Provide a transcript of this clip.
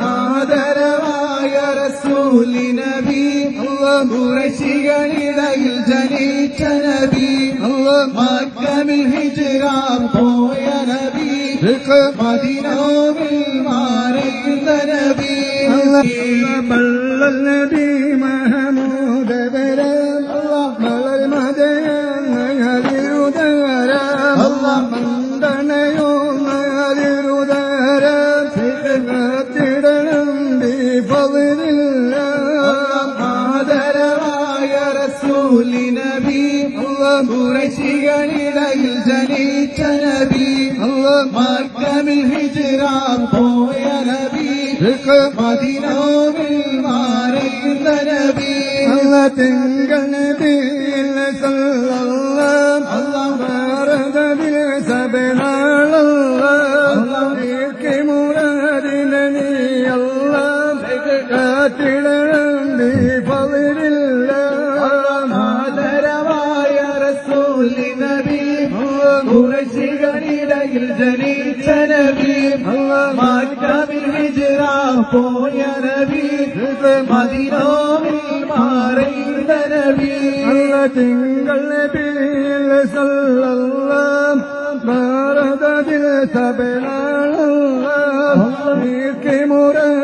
ആദരവായ റസൂലി നബി ഖുറൈശികളിടയിൽ ജനിച്ച നബി മക്കയിൽ ഹിജ്റ പോയ നബി മദീനയിൽ മാറിയ നബി ബല്ലൽ നബി മഹമൂദ് വരം മലൽ മദയനയരുദരം മന്ദനയോ നയരുദരം സിഖത്തിടണം ബിഫളില്ല ആദരവായ റസൂലി നബി ഖുറൈശികളിടയിൽ ജനിച്ച നബി മക്കയിൽ ഹിജ്റ പോയ നബി മദീനയിൽ മാറിയ നബി തിങ്കൾ നബിയിൽ സല്ലല്ലാഹു ഭാരതത്തിൽ സബനാളല്ലാഹ് മുറാദിനെ നീ അല്ലാഹ് കാത്തിടണം ബിഫളില്ല ആദരവായ റസൂലി നബി ഖുറൈശികളിടയിൽ ജനിച്ച നബി മക്കയിൽ ഹിജ്റ പോയ നബി മദീനയിൽ മാറിയ നബി തിങ്കൾ നബിയിൽ സല്ലല്ലാഹു ഭാരതത്തിൽ സബനാളല്ലാഹ് മുറാദിനെ